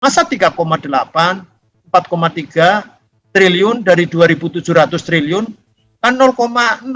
Masa 3,8, 4,3 triliun dari 2.700 triliun kan 0,0.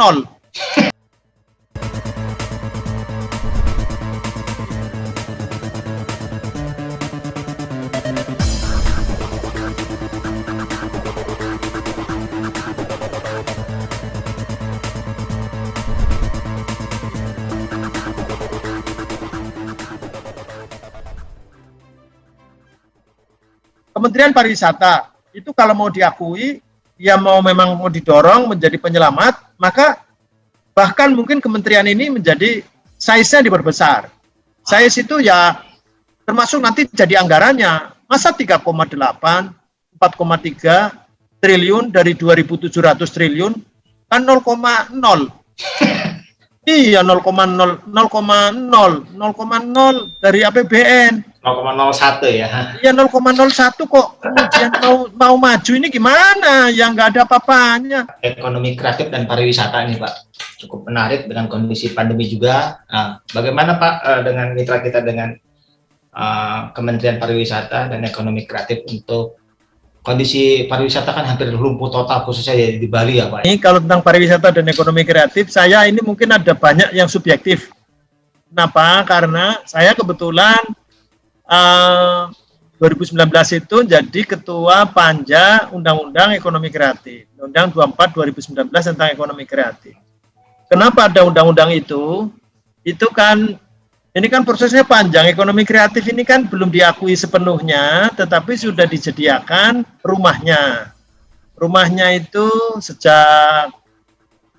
Kementerian Pariwisata itu kalau mau diakui, ya memang mau didorong menjadi penyelamat, maka bahkan mungkin kementerian ini menjadi size-nya diperbesar. Size itu ya termasuk nanti jadi anggarannya. Masa 3,8, 4,3 triliun dari 2.700 triliun kan 0,0. Iya, 0,0 dari APBN. 0,01 ya. Iya, 0,01 kok kemudian mau maju ini gimana? Yang nggak ada apa-apanya. Ekonomi kreatif dan pariwisata ini Pak cukup menarik dengan kondisi pandemi juga. Nah, bagaimana Pak dengan mitra kita dengan Kementerian Pariwisata dan Ekonomi Kreatif untuk kondisi pariwisata kan hampir lumpuh total khususnya di Bali ya Pak. Ini kalau tentang pariwisata dan ekonomi kreatif, saya ini mungkin ada banyak yang subjektif. Kenapa? Karena saya kebetulan 2019 itu jadi ketua Panja Undang-Undang Ekonomi Kreatif, Undang 24 2019 tentang ekonomi kreatif. Kenapa ada undang-undang itu? Itu kan ini kan prosesnya panjang. Ekonomi kreatif ini kan belum diakui sepenuhnya, tetapi sudah disediakan rumahnya. Rumahnya itu sejak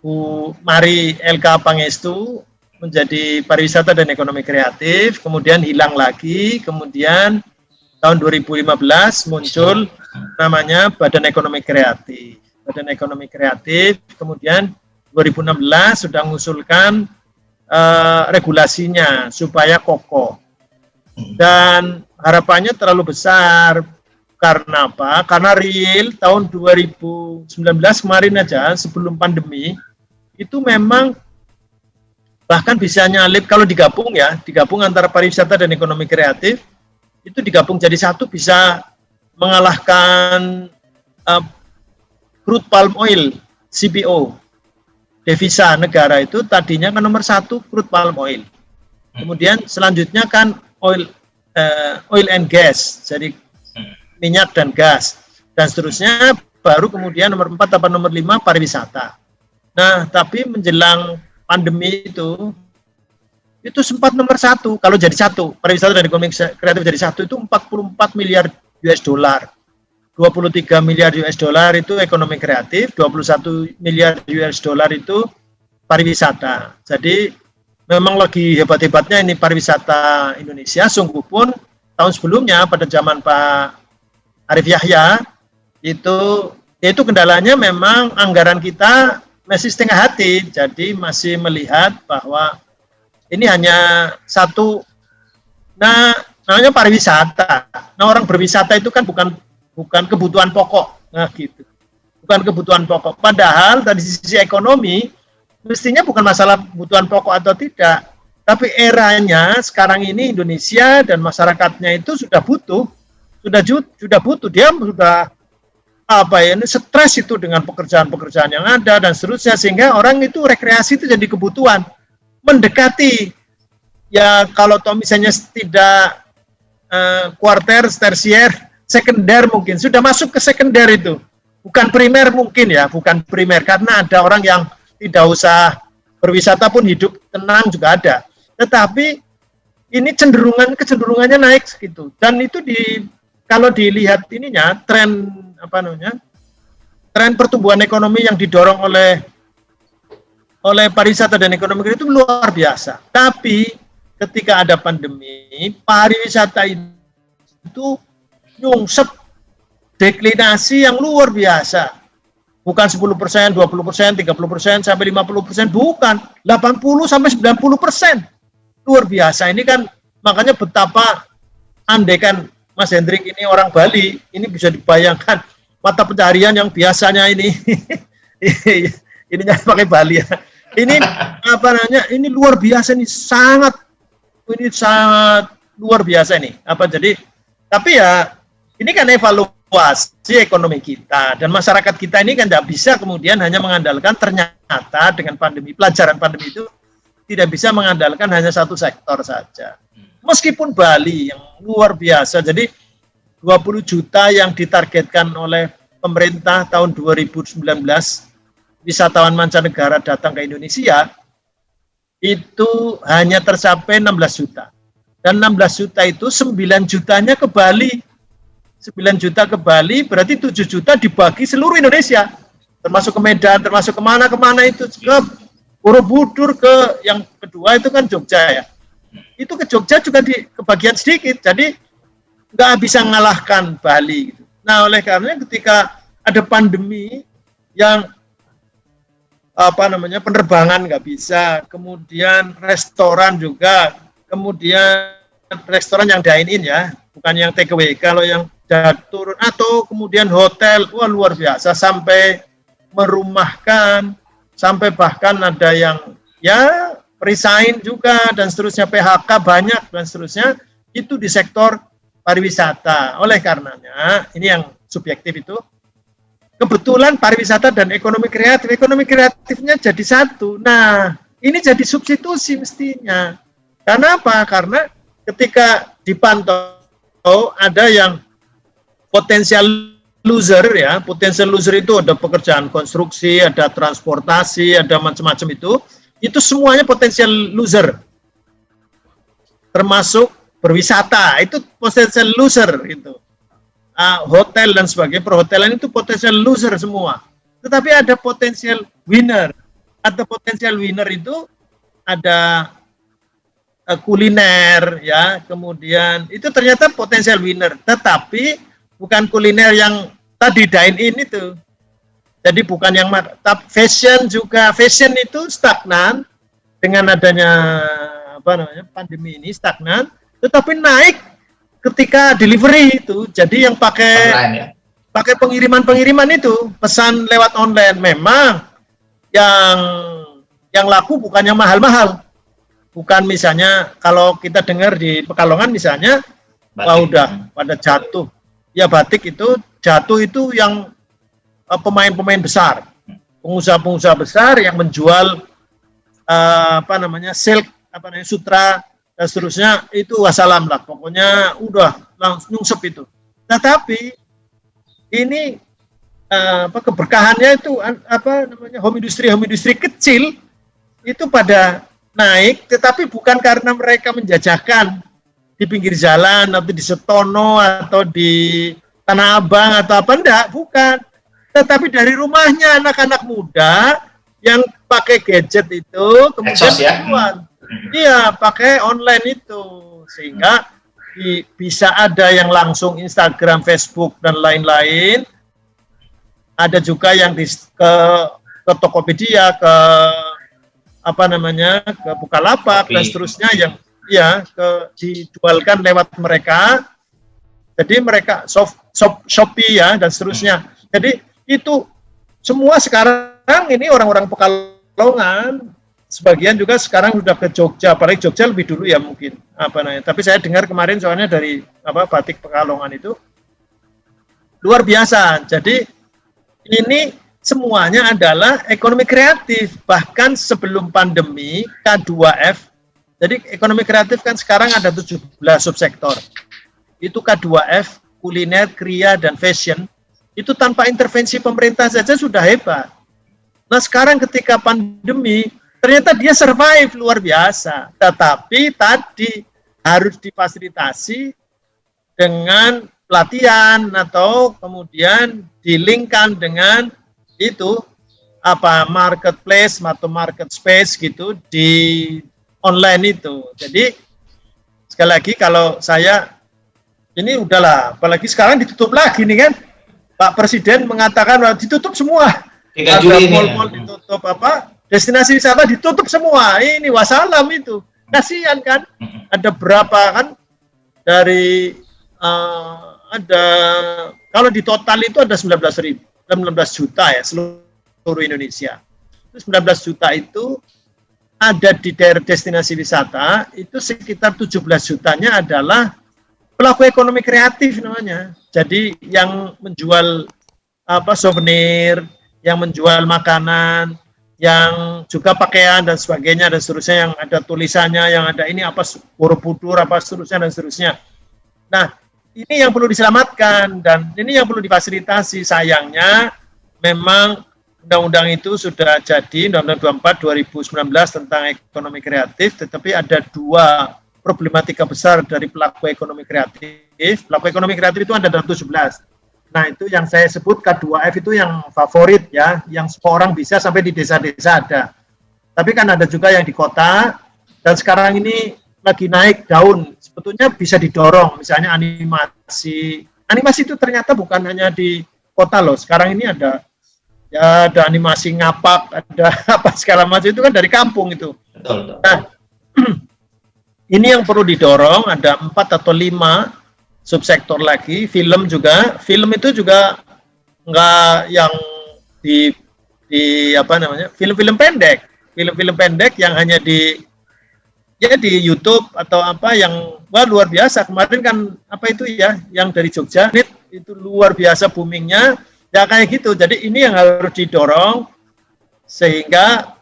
Bu Mari LK Pangestu menjadi pariwisata dan ekonomi kreatif, kemudian hilang lagi, kemudian tahun 2015 muncul namanya Badan Ekonomi Kreatif. Badan Ekonomi Kreatif, kemudian 2016 sudah mengusulkan regulasinya supaya kokoh. Dan harapannya terlalu besar. Karena apa? Karena real tahun 2019 kemarin aja sebelum pandemi itu memang bahkan bisa nyalip kalau digabung ya, digabung antara pariwisata dan ekonomi kreatif itu digabung jadi satu bisa mengalahkan crude palm oil CPO. Devisa negara itu tadinya kan nomor 1 crude palm oil. Kemudian selanjutnya kan oil and gas, jadi minyak dan gas. Dan seterusnya baru kemudian nomor 4 atau nomor 5 pariwisata. Nah, tapi menjelang pandemi itu sempat nomor 1 kalau jadi satu. Pariwisata dan ekonomi kreatif jadi satu itu 44 miliar US dollar. 23 miliar US dollar itu ekonomi kreatif, 21 miliar US dollar itu pariwisata. Jadi memang lagi hebat-hebatnya ini pariwisata Indonesia. Sungguh pun tahun sebelumnya pada zaman Pak Arief Yahya itu kendalanya memang anggaran kita masih setengah hati. Jadi masih melihat bahwa ini hanya satu. Nah, namanya pariwisata. Nah, orang berwisata itu kan bukan kebutuhan pokok, nah gitu, bukan kebutuhan pokok. Padahal dari sisi ekonomi mestinya bukan masalah kebutuhan pokok atau tidak, tapi eranya sekarang ini Indonesia dan masyarakatnya itu sudah butuh, dia sudah stres itu dengan pekerjaan-pekerjaan yang ada dan seterusnya, sehingga orang itu rekreasi itu jadi kebutuhan, mendekati ya kalau misalnya tidak kuarter, tersier, sekunder mungkin, sudah masuk ke sekunder itu. Bukan primer mungkin ya, bukan primer, karena ada orang yang tidak usah berwisata pun hidup tenang juga ada. Tetapi ini kecenderungannya naik gitu. Dan itu kalau dilihat ininya, tren pertumbuhan ekonomi yang didorong oleh pariwisata dan ekonomi itu luar biasa. Tapi ketika ada pandemi, pariwisata itu nyungsep deklinasi yang luar biasa. Bukan 10%, 20%, 30%, sampai 50%, bukan. 80 sampai 90%. Luar biasa. Ini kan makanya betapa andaikan Mas Hendrik ini orang Bali, ini bisa dibayangkan mata pencaharian yang biasanya ini ininya pakai Bali ya. Ini ini luar biasa, ini sangat luar biasa ini. Jadi Tapi ya ini kan evaluasi ekonomi kita dan masyarakat kita ini kan tidak bisa kemudian hanya mengandalkan, ternyata dengan pandemi, pelajaran pandemi itu tidak bisa mengandalkan hanya satu sektor saja. Meskipun Bali yang luar biasa, jadi 20 juta yang ditargetkan oleh pemerintah tahun 2019 wisatawan mancanegara datang ke Indonesia itu hanya tercapai 16 juta. Dan 16 juta itu 9 jutanya ke Bali. 9 juta ke Bali berarti 7 juta dibagi seluruh Indonesia. Termasuk ke Medan, termasuk kemana-kemana itu. Ke Borobudur, ke yang kedua itu kan Jogja ya. Itu ke Jogja juga di kebagian sedikit. Jadi nggak bisa mengalahkan Bali. Gitu. Nah oleh karena ketika ada pandemi yang penerbangan nggak bisa, kemudian restoran juga, kemudian restoran yang dine-in ya, bukan yang take away. Kalau yang turun atau kemudian hotel, wah luar biasa, sampai merumahkan, sampai bahkan ada yang ya resign juga dan seterusnya, PHK banyak dan seterusnya, itu di sektor pariwisata. Oleh karenanya, ini yang subjektif itu, kebetulan pariwisata dan ekonomi kreatifnya jadi satu. Nah, ini jadi substitusi mestinya. Karena apa? Karena ketika dipantau ada yang potensial loser ya, potensial loser itu ada pekerjaan konstruksi, ada transportasi, ada macam-macam itu semuanya potensial loser. Termasuk berwisata, itu potensial loser itu. Hotel dan sebagainya, perhotelan itu potensial loser semua. Tetapi ada potensial winner. Ada potensial winner itu ada kuliner ya, kemudian itu ternyata potensial winner. Tetapi bukan kuliner yang tadi dine in itu. Jadi bukan yang fashion juga, fashion itu stagnan dengan adanya pandemi ini stagnan, tetapi naik ketika delivery itu, jadi yang pakai ya? Pakai pengiriman itu, pesan lewat online. Memang yang laku bukan yang mahal-mahal, bukan misalnya kalau kita dengar di Pekalongan misalnya, udah pada jatuh, ya batik itu jatuh itu yang pemain-pemain besar, pengusaha-pengusaha besar yang menjual silk, sutra dan seterusnya, itu wassalam lah, pokoknya udah langsung nyungsep itu. Nah tapi ini keberkahannya itu home industry kecil itu pada naik, tetapi bukan karena mereka menjajakan di pinggir jalan atau di Setono atau di Tanah Abang atau apa, enggak, bukan, tetapi dari rumahnya anak-anak muda yang pakai gadget itu kemudian keluar. Iya, pakai online itu, sehingga bisa ada yang langsung Instagram, Facebook dan lain-lain. Ada juga yang ke Tokopedia, ke ke Bukalapak dan seterusnya yang dijualkan lewat mereka. Jadi mereka Shopee ya dan seterusnya. Jadi itu semua sekarang ini orang-orang Pekalongan. Sebagian juga sekarang sudah ke Jogja, apalagi Jogja lebih dulu ya mungkin. Tapi saya dengar kemarin soalnya dari batik Pekalongan itu luar biasa. Jadi ini semuanya adalah ekonomi kreatif. Bahkan sebelum pandemi K2F, jadi ekonomi kreatif kan sekarang ada 17 subsektor. Itu K2F, kuliner, kria, dan fashion. Itu tanpa intervensi pemerintah saja sudah hebat. Nah sekarang ketika pandemi, ternyata dia survive luar biasa, tetapi tadi harus difasilitasi dengan pelatihan atau kemudian dilingkan dengan itu marketplace atau market space gitu di online itu. Jadi sekali lagi kalau saya ini udahlah, apalagi sekarang ditutup lagi nih kan, Pak Presiden mengatakan ditutup semua, ada mall-mall ditutup destinasi wisata ditutup semua. Ini wassalam itu. Kasihan kan? Ada berapa kan dari kalau di total itu ada 19 juta ya seluruh Indonesia. Itu 19 juta itu ada di daerah destinasi wisata, itu sekitar 17 jutanya adalah pelaku ekonomi kreatif namanya. Jadi yang menjual souvenir, yang menjual makanan, yang juga pakaian dan sebagainya dan seterusnya, yang ada tulisannya, yang ada ini apa Borobudur apa seterusnya dan seterusnya. Nah, ini yang perlu diselamatkan dan ini yang perlu difasilitasi. Sayangnya memang undang-undang itu sudah jadi, Undang-Undang 24 2019 tentang ekonomi kreatif, tetapi ada dua problematika besar dari pelaku ekonomi kreatif. Pelaku ekonomi kreatif itu ada 211. Nah, itu yang saya sebut K2F itu yang favorit ya, yang semua orang bisa sampai di desa-desa ada. Tapi kan ada juga yang di kota, dan sekarang ini lagi naik daun. Sebetulnya bisa didorong, misalnya animasi. Animasi itu ternyata bukan hanya di kota loh. Sekarang ini ada animasi ngapak, ada apa segala macam, itu kan dari kampung itu. Betul. Nah, ini yang perlu didorong, ada 4 atau 5 subsektor lagi. Film juga, film itu juga enggak yang di apa namanya, film-film pendek yang hanya di YouTube atau apa yang luar biasa. Kemarin kan apa itu ya, yang dari Jogja itu luar biasa boomingnya, ya kayak gitu. Jadi ini yang harus didorong sehingga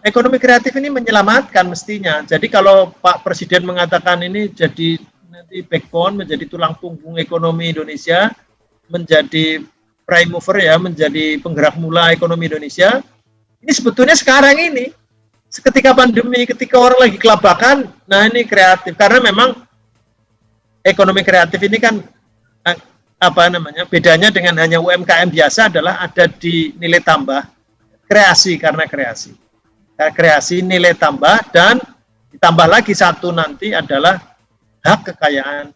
ekonomi kreatif ini menyelamatkan mestinya. Jadi kalau Pak Presiden mengatakan ini jadi nanti backbone, menjadi tulang punggung ekonomi Indonesia, menjadi prime mover ya, menjadi penggerak mula ekonomi Indonesia. Ini sebetulnya sekarang ini, ketika pandemi, ketika orang lagi kelabakan, nah ini kreatif. Karena memang ekonomi kreatif ini kan apa namanya, bedanya dengan hanya UMKM biasa adalah ada di nilai tambah, kreasi, karena kreasi nilai tambah, dan ditambah lagi satu nanti adalah hak kekayaan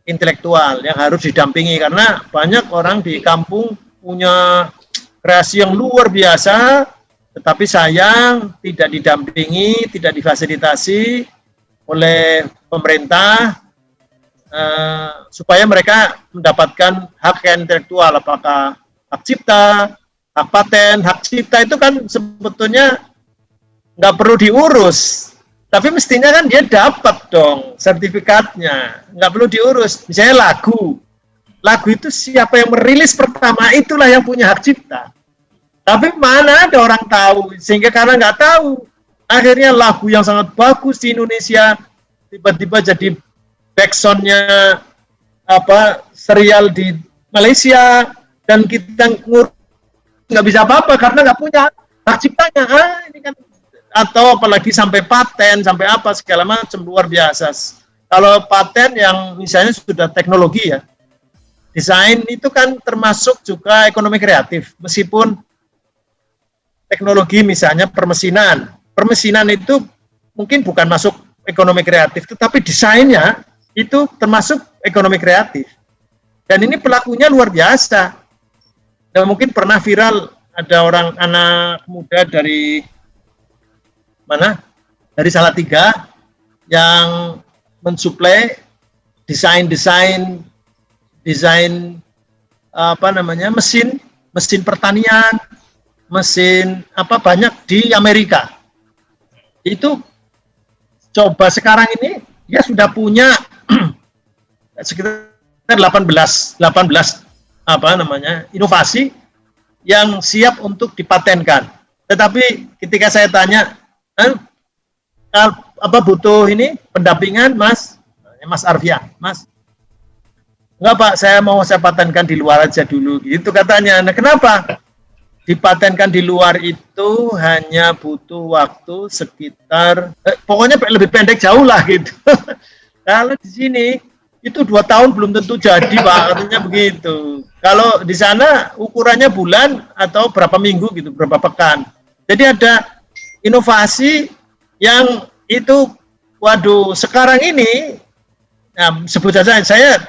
intelektual yang harus didampingi, karena banyak orang di kampung punya kreasi yang luar biasa, tetapi sayang tidak didampingi, tidak difasilitasi oleh pemerintah supaya mereka mendapatkan hak kekayaan intelektual, apakah hak cipta, hak paten. Hak cipta itu kan sebetulnya nggak perlu diurus, tapi mestinya kan dia dapat dong sertifikatnya, nggak perlu diurus. Misalnya lagu itu siapa yang merilis pertama, itulah yang punya hak cipta. Tapi mana ada orang tahu, sehingga karena nggak tahu, akhirnya lagu yang sangat bagus di Indonesia tiba-tiba jadi backsoundnya apa serial di Malaysia, dan kita nggak bisa apa-apa karena nggak punya hak ciptanya. Ini kan, atau apalagi sampai paten, sampai apa segala macam, luar biasa. Kalau paten yang misalnya sudah teknologi ya, desain itu kan termasuk juga ekonomi kreatif, meskipun teknologi misalnya permesinan itu mungkin bukan masuk ekonomi kreatif, tetapi desainnya itu termasuk ekonomi kreatif. Dan ini pelakunya luar biasa. Dan mungkin pernah viral, ada orang anak muda dari dari Salatiga yang mensuplai desain apa namanya, mesin pertanian, mesin apa banyak di Amerika. Itu coba sekarang ini dia sudah punya sekitar 18 apa namanya, inovasi yang siap untuk dipatenkan. Tetapi ketika saya tanya, apa butuh ini pendampingan, Mas Arfian, Mas? Enggak Pak, saya patenkan di luar aja dulu, gitu katanya. Nah kenapa? Dipatenkan di luar itu hanya butuh waktu sekitar, pokoknya lebih pendek jauh lah gitu. Kalau di sini itu 2 tahun belum tentu jadi Pak, katanya begitu. Kalau di sana ukurannya bulan atau berapa minggu gitu, berapa pekan. Jadi ada inovasi yang itu, waduh, sekarang ini, nah, sebut saja saya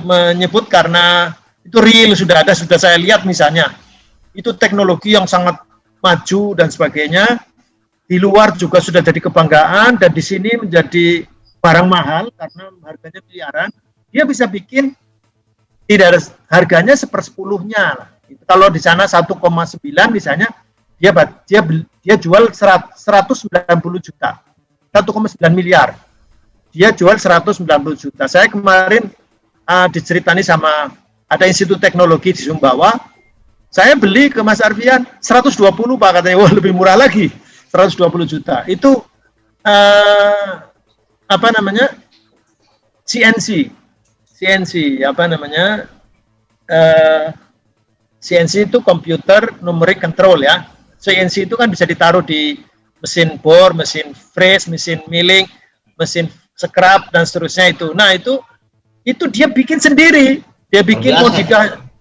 menyebut karena itu real, sudah ada, sudah saya lihat misalnya, itu teknologi yang sangat maju dan sebagainya, di luar juga sudah jadi kebanggaan, dan di sini menjadi barang mahal karena harganya miliaran. Dia bisa bikin tidak ada harganya 1/10-nya. Kalau di sana 1,9 misalnya, dia jual 190 juta, 1,9 miliar. dia jual 190 juta. Saya kemarin diceritani sama ada institut teknologi di Sumbawa, saya beli ke Mas Arfian 120 Pak, katanya. Wah, lebih murah lagi, 120 juta. Itu apa namanya, CNC apa namanya, CNC itu computer numeric control ya. CNC itu kan bisa ditaruh di mesin bor, mesin freeze, mesin milling, mesin scrap dan seterusnya itu. Nah, itu dia bikin sendiri, dia bikin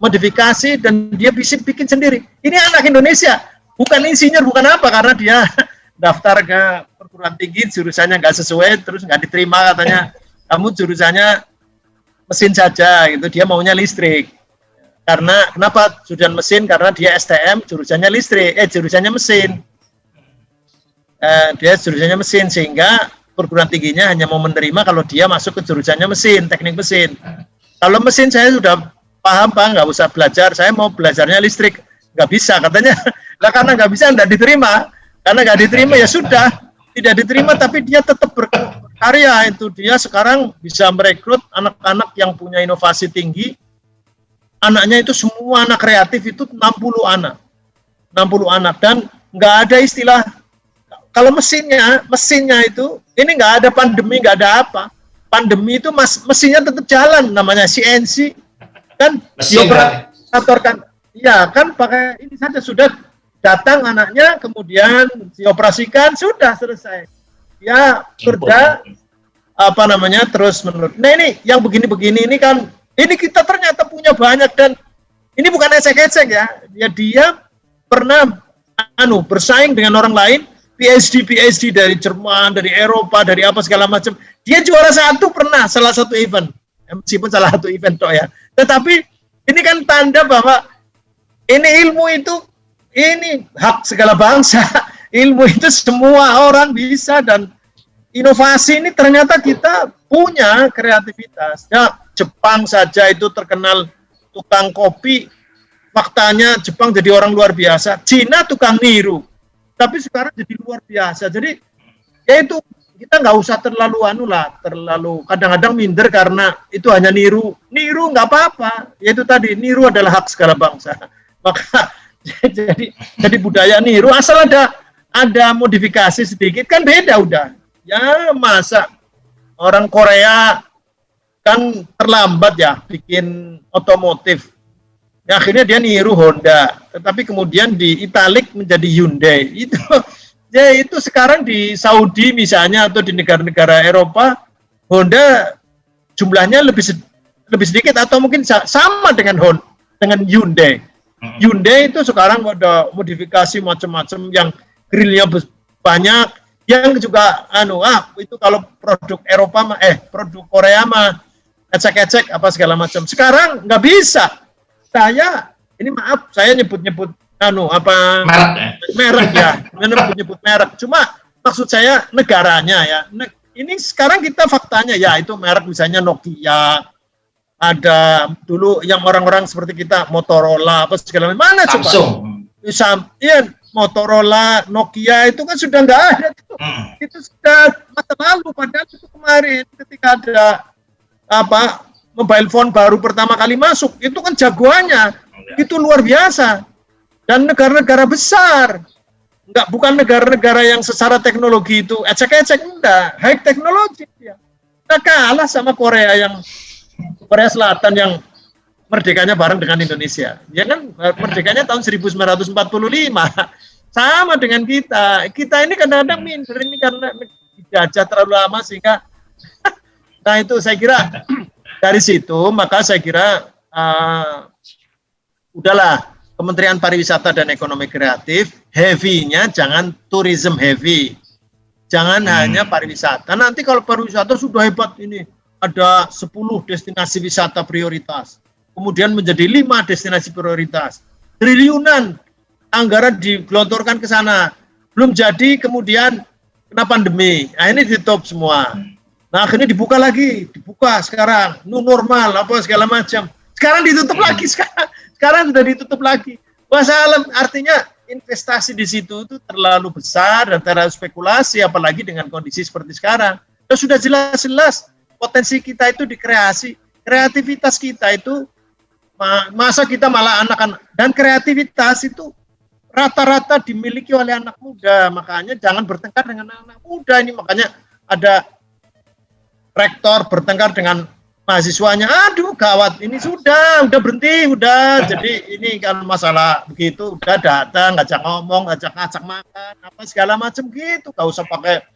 modifikasi dan dia bisa bikin sendiri. Ini anak Indonesia, bukan insinyur, bukan apa, karena dia daftar ke perguruan tinggi jurusannya nggak sesuai, terus nggak diterima, katanya kamu jurusannya mesin saja gitu, dia maunya listrik. Karena kenapa jurusan mesin? Karena dia STM jurusannya listrik, jurusannya mesin. Dia jurusannya mesin, sehingga perguruan tingginya hanya mau menerima kalau dia masuk ke jurusannya mesin, teknik mesin. Kalau mesin saya sudah paham Pak, nggak usah belajar, saya mau belajarnya listrik. Nggak bisa katanya. Nah, karena nggak bisa, nggak diterima. Karena nggak diterima ya sudah, tidak diterima, tapi dia tetap berkarya. Itu dia sekarang bisa merekrut anak-anak yang punya inovasi tinggi. Anaknya itu semua anak kreatif, itu 60 anak, dan nggak ada istilah. Kalau mesinnya itu, ini nggak ada pandemi, nggak ada apa. Pandemi itu mesinnya tetap jalan, namanya CNC. Kan dioperatorkan, ya kan pakai ini saja, sudah datang anaknya, kemudian dioperasikan, sudah selesai. Ya kerja, apa namanya, terus menerus. Nah ini, yang begini-begini ini kan, ini kita ternyata punya banyak, dan ini bukan ecek-ecek ya. Dia pernah bersaing dengan orang lain, PhD dari Jerman, dari Eropa, dari apa segala macam. Dia juara pernah salah satu event, meskipun salah satu event toh ya. Tetapi ini kan tanda bahwa ini ilmu itu, ini hak segala bangsa. Ilmu itu semua orang bisa, dan inovasi ini ternyata kita punya kreativitas. Ya, Jepang saja itu terkenal tukang kopi. Faktanya Jepang jadi orang luar biasa. Cina tukang niru. Tapi sekarang jadi luar biasa. Jadi ya itu, kita nggak usah terlalu kadang-kadang minder karena itu hanya niru nggak apa-apa. Ya itu tadi, niru adalah hak segala bangsa. Maka jadi budaya niru, asal ada modifikasi sedikit kan beda udah. Ya masa orang Korea kan terlambat ya bikin otomotif. Ya, akhirnya dia niru Honda, tetapi kemudian di italik menjadi Hyundai. Itu sekarang di Saudi misalnya, atau di negara-negara Eropa, Honda jumlahnya lebih sedikit atau mungkin sama dengan Hyundai. Hyundai itu sekarang ada modifikasi macam-macam, yang grillnya banyak, yang juga itu kalau produk Eropa produk Korea mah ecek-ecek apa segala macam. Sekarang nggak bisa. Saya nyebut merek ya, nyebut merek. Cuma maksud saya negaranya ya. Ini sekarang kita faktanya ya, itu merek misalnya Nokia, ada dulu yang orang-orang seperti kita Motorola apa segala macam. Mana Samsung. Coba? Iya, Motorola, Nokia itu kan sudah nggak ada tuh. Itu sudah masa lalu, padahal itu kemarin ketika ada mobile phone baru pertama kali masuk, itu kan jagoannya, itu luar biasa. Dan negara-negara besar, bukan negara-negara yang secara teknologi itu ecek-ecek, enggak, high teknologi ya. Nah, kalah sama Korea Selatan yang merdekanya bareng dengan Indonesia. Ya kan, merdekanya tahun 1945, sama dengan kita. Kita ini kadang-kadang minder ini karena dijajah terlalu lama, sehingga nah itu saya kira dari situ, maka saya kira udahlah, Kementerian Pariwisata dan Ekonomi Kreatif heavy-nya jangan tourism heavy, jangan hanya pariwisata. Nanti kalau pariwisata sudah hebat, ini ada 10 destinasi wisata prioritas, kemudian menjadi 5 destinasi prioritas, triliunan anggaran digelontorkan ke sana, belum jadi, kemudian kena pandemi, nah ini ditutup semua. Nah akhirnya dibuka sekarang, new normal apa segala macam. Sekarang ditutup lagi, sekarang sudah ditutup lagi. Masalah, artinya investasi di situ itu terlalu besar dan terlalu spekulasi, apalagi dengan kondisi seperti sekarang. Sudah jelas-jelas potensi kita itu dikreasi, kreativitas kita itu masa kita malah anak-anak, dan kreativitas itu rata-rata dimiliki oleh anak muda, makanya jangan bertengkar dengan anak muda ini, makanya ada rektor bertengkar dengan mahasiswanya, aduh gawat, ini sudah berhenti, udah, jadi ini kan masalah begitu, udah datang, ngajak ngomong, ngajak makan, apa segala macam gitu, gak usah pakai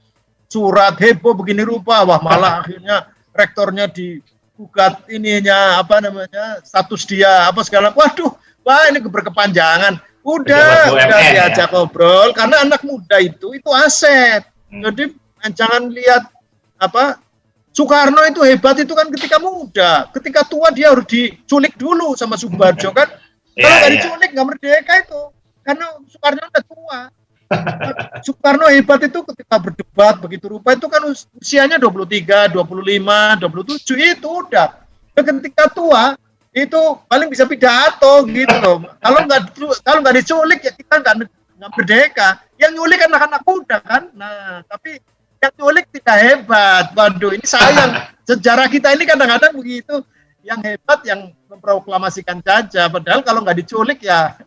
surat heboh begini rupa, wah malah akhirnya rektornya digugat ininya, apa namanya, status dia, apa segala, waduh, wah ini berkepanjangan, udah diajak ngobrol, karena anak muda itu aset, jadi jangan lihat, apa, Soekarno itu hebat itu kan ketika muda, ketika tua dia harus diculik dulu sama Subarjo kan, kalau nggak diculik nggak merdeka itu, karena Soekarno udah tua. Soekarno hebat itu ketika berdebat begitu rupa itu kan usianya 23, 25, 27 itu udah. Dan ketika tua itu paling bisa pidato gitu loh. Kalau nggak diculik ya kita nggak merdeka. Yang nyulik anak-anak muda kan. Nah tapi yang nyulik tidak hebat. Waduh ini sayang. Sejarah kita ini kadang-kadang begitu. Yang hebat yang memproklamasikan saja. Padahal kalau nggak diculik ya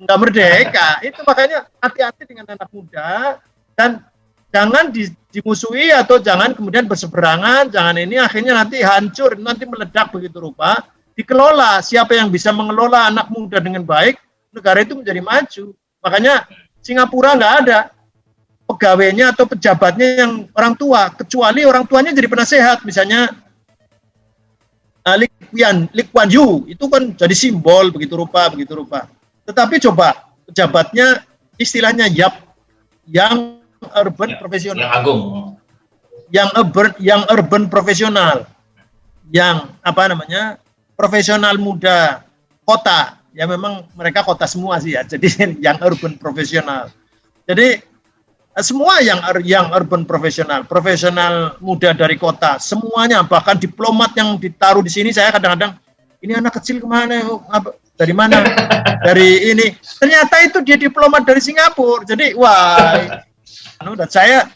nggak merdeka. Itu makanya hati-hati dengan anak muda dan jangan dimusuhi atau jangan kemudian berseberangan, jangan ini akhirnya nanti hancur, nanti meledak begitu rupa. Dikelola, siapa yang bisa mengelola anak muda dengan baik, negara itu menjadi maju. Makanya Singapura nggak ada pegawainya atau pejabatnya yang orang tua, kecuali orang tuanya jadi penasehat, misalnya Lee Kuan Yew, itu kan jadi simbol begitu rupa. Tetapi coba pejabatnya istilahnya yang urban profesional, yang agung, yang urban profesional, yang apa namanya profesional muda kota, ya memang mereka kota semua sih ya, jadi yang urban profesional. Jadi semua yang urban profesional muda dari kota, semuanya, bahkan diplomat yang ditaruh di sini, saya kadang-kadang ini anak kecil kemana, dari mana, dari ini, ternyata itu dia diplomat dari Singapura. Jadi wah, dan saya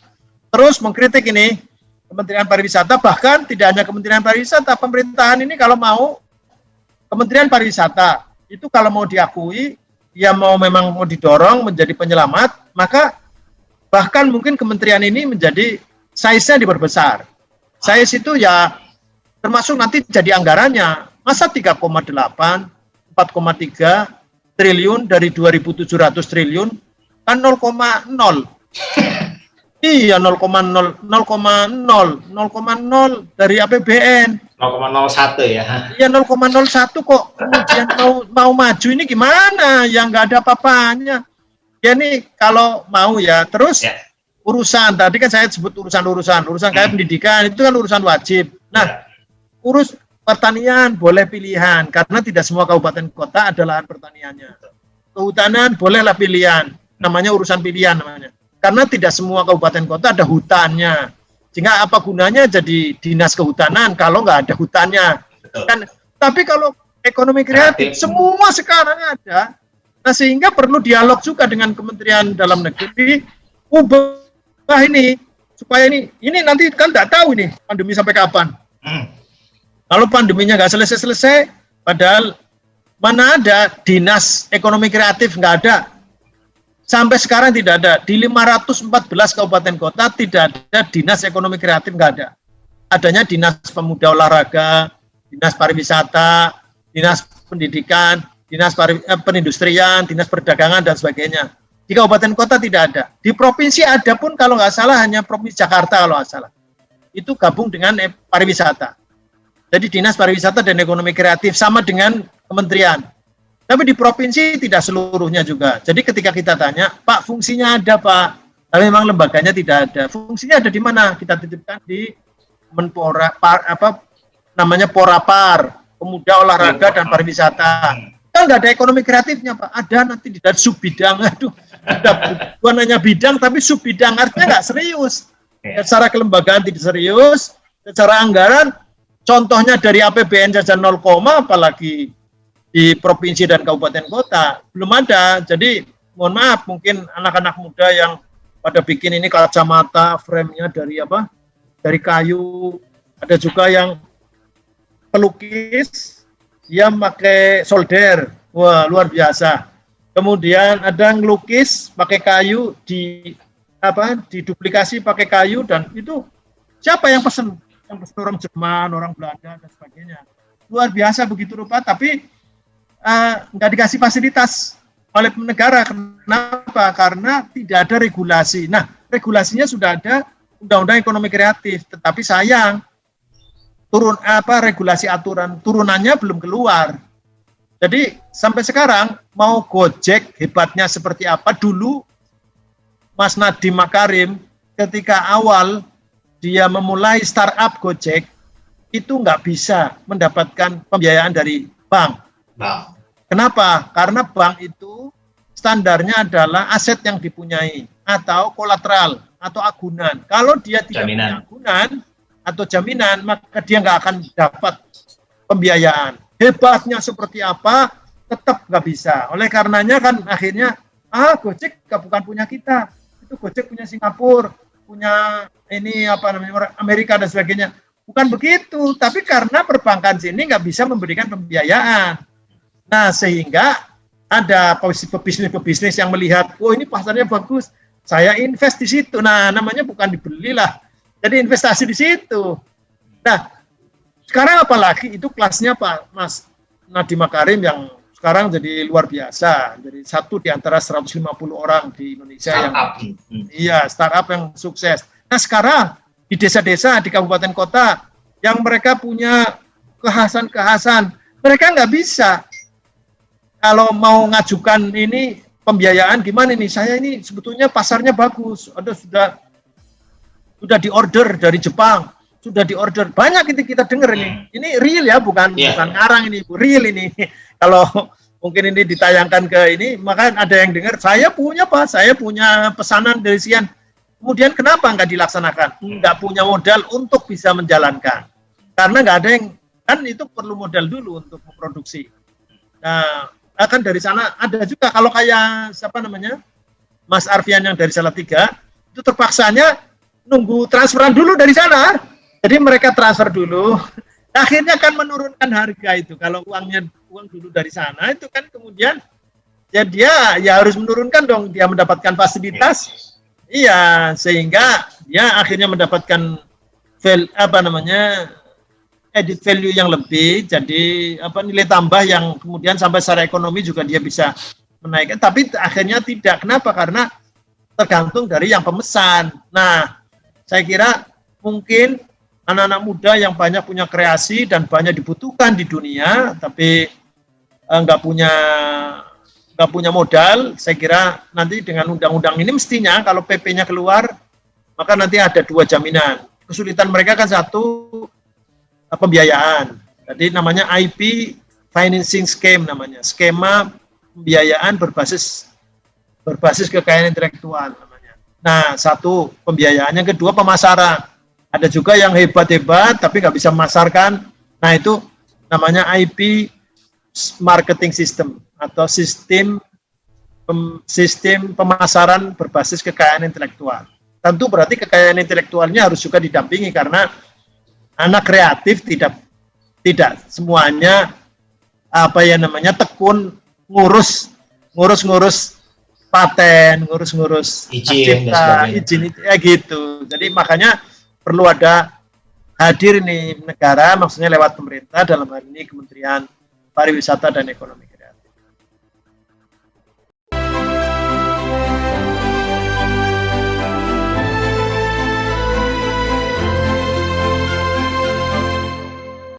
terus mengkritik ini Kementerian Pariwisata, bahkan tidak hanya Kementerian Pariwisata, pemerintahan ini kalau mau, Kementerian Pariwisata itu kalau mau diakui, ya memang mau didorong menjadi penyelamat, maka bahkan mungkin kementerian ini menjadi size-nya diperbesar. Size itu ya termasuk nanti jadi anggarannya, masa 3,8, 4,3 triliun dari 2.700 triliun, kan 0,0. Iya 0,0 dari APBN. 0,01 ya. Iya 0,01 kok kemudian mau maju ini gimana? Ya nggak ada apa-apanya. Ya nih kalau mau ya terus urusan tadi kan saya sebut urusan kayak pendidikan itu kan urusan wajib. Nah urus pertanian boleh pilihan karena tidak semua kabupaten kota ada lahan pertaniannya. Kehutanan bolehlah pilihan, namanya urusan pilihan namanya. Karena tidak semua kabupaten kota ada hutannya. Sehingga apa gunanya jadi dinas kehutanan kalau nggak ada hutannya. Kan, tapi kalau ekonomi kreatif semua sekarang ada. Nah sehingga perlu dialog juga dengan Kementerian Dalam Negeri ubah ini supaya ini nanti kan nggak tahu ini pandemi sampai kapan. Kalau pandeminya nggak selesai, padahal mana ada dinas ekonomi kreatif, nggak ada. Sampai sekarang tidak ada. Di 514 kabupaten kota tidak ada dinas ekonomi kreatif, nggak ada. Adanya dinas pemuda olahraga, dinas pariwisata, dinas pendidikan, dinas perindustrian, dinas perdagangan, dan sebagainya. Di kabupaten kota tidak ada. Di provinsi ada pun kalau nggak salah hanya Provinsi Jakarta kalau nggak salah. Itu gabung dengan pariwisata. Jadi dinas pariwisata dan ekonomi kreatif sama dengan kementerian. Tapi di provinsi tidak seluruhnya juga. Jadi ketika kita tanya, Pak fungsinya ada Pak, tapi memang lembaganya tidak ada. Fungsinya ada di mana? Kita titipkan di Menpora, namanya Porapar, Pemuda Olahraga dan Pariwisata. Kan nggak ada ekonomi kreatifnya Pak. Ada nanti di sub bidang. Aduh, bukan hanya bidang tapi sub bidang, artinya nggak serius. Secara kelembagaan tidak serius, secara anggaran, contohnya dari APBN saja 0, apalagi di provinsi dan kabupaten kota belum ada. Jadi mohon maaf, mungkin anak-anak muda yang pada bikin ini kacamata frame-nya dari apa dari kayu, ada juga yang pelukis, dia pakai solder, wah luar biasa. Kemudian ada yang ngelukis pakai kayu, diduplikasi pakai kayu, dan itu siapa yang pesen? Yang pesen orang Jerman, orang Belanda dan sebagainya. Luar biasa begitu rupa, tapi nggak dikasih fasilitas oleh negara. Kenapa? Karena tidak ada regulasi. Nah, regulasinya sudah ada, Undang-Undang Ekonomi Kreatif, tetapi sayang regulasi aturan turunannya belum keluar. Jadi sampai sekarang mau Gojek hebatnya seperti apa, dulu Mas Nadiem Makarim ketika awal dia memulai startup Gojek itu nggak bisa mendapatkan pembiayaan dari bank. Kenapa? Karena bank itu standarnya adalah aset yang dipunyai atau kolateral atau agunan. Kalau dia tidak punya agunan atau jaminan, maka dia nggak akan dapat pembiayaan. Hebatnya seperti apa, tetap nggak bisa. Oleh karenanya kan akhirnya, Gojek bukan punya kita, itu Gojek punya Singapura, punya ini Amerika dan sebagainya. Bukan begitu, tapi karena perbankan sini nggak bisa memberikan pembiayaan. Nah, sehingga ada pebisnis yang melihat, ini pasarnya bagus, saya invest di situ. Nah, namanya bukan dibeli lah, jadi investasi di situ. Nah, sekarang apalagi itu kelasnya Pak Mas Nadiem Makarim yang sekarang jadi luar biasa. Jadi satu di antara 150 orang di Indonesia startup yang sukses. Nah, sekarang di desa-desa, di kabupaten kota yang mereka punya kekhasan, mereka nggak bisa. Kalau mau ngajukan ini pembiayaan gimana nih? Saya ini sebetulnya pasarnya bagus, sudah diorder dari Jepang, sudah diorder banyak, itu kita dengar ini. Ini real ya, bukan ngarang ini, real ini. Kalau mungkin ini ditayangkan ke ini, maka ada yang dengar, saya punya pesanan dari Sian. Kemudian kenapa nggak dilaksanakan? Nggak punya modal untuk bisa menjalankan. Karena nggak ada yang, kan itu perlu modal dulu untuk memproduksi. Nah, akan dari sana ada juga, kalau kayak Mas Arfian yang dari Salatiga, itu terpaksanya nunggu transferan dulu dari sana. Jadi mereka transfer dulu, akhirnya kan menurunkan harga itu. Kalau uang dulu dari sana itu kan kemudian ya dia harus menurunkan dong, dia mendapatkan fasilitas. Iya, sehingga dia akhirnya mendapatkan added value yang lebih, jadi nilai tambah yang kemudian sampai secara ekonomi juga dia bisa menaikkan, tapi akhirnya tidak. Kenapa? Karena tergantung dari yang pemesan. Nah, saya kira mungkin anak-anak muda yang banyak punya kreasi dan banyak dibutuhkan di dunia, tapi nggak punya modal. Saya kira nanti dengan undang-undang ini mestinya kalau PP-nya keluar, maka nanti ada dua jaminan. Kesulitan mereka kan satu, pembiayaan. Jadi namanya IP financing scheme, namanya skema pembiayaan berbasis kekayaan intelektual namanya. Nah, satu pembiayaannya, kedua pemasaran. Ada juga yang hebat-hebat tapi nggak bisa memasarkan. Nah, itu namanya IP marketing system atau sistem pemasaran berbasis kekayaan intelektual. Tentu berarti kekayaan intelektualnya harus juga didampingi, karena anak kreatif tidak semuanya tekun ngurus paten, ngurus izin gitu. Jadi makanya perlu ada hadir nih negara, maksudnya lewat pemerintah, dalam hal ini Kementerian Pariwisata dan Ekonomi.